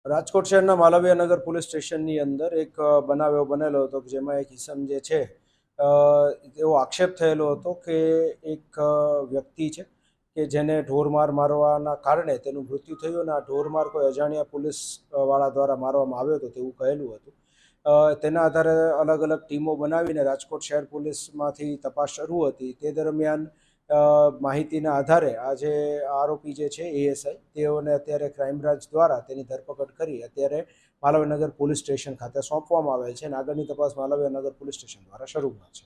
રાજકોટ શહેરના માલવીયાનગર પોલીસ સ્ટેશનની અંદર એક બનાવ એવો બનેલો હતો કે જેમાં એક ઇસમ જે છે એવો આક્ષેપ થયેલો હતો કે એક વ્યક્તિ છે કે જેને ઢોરમાર મારવાના કારણે તેનું મૃત્યુ થયું અને આ ઢોરમાર કોઈ અજાણ્યા પોલીસ વાળા દ્વારા મારવામાં આવ્યો હતો તેવું કહેલું હતું. તેના આધારે અલગ અલગ ટીમો બનાવીને રાજકોટ શહેર પોલીસમાંથી તપાસ શરૂ હતી. તે દરમિયાન માહિતીના આધારે આજે આરોપી જે છે એએસઆઈ તેઓને અત્યારે ક્રાઇમ બ્રાન્ચ દ્વારા તેની ધરપકડ કરી અત્યારે માલવીયાનગર પોલીસ સ્ટેશન ખાતે સોંપવામાં આવેલ છે અને આગળની તપાસ માલવીયાનગર પોલીસ સ્ટેશન દ્વારા શરૂ છે.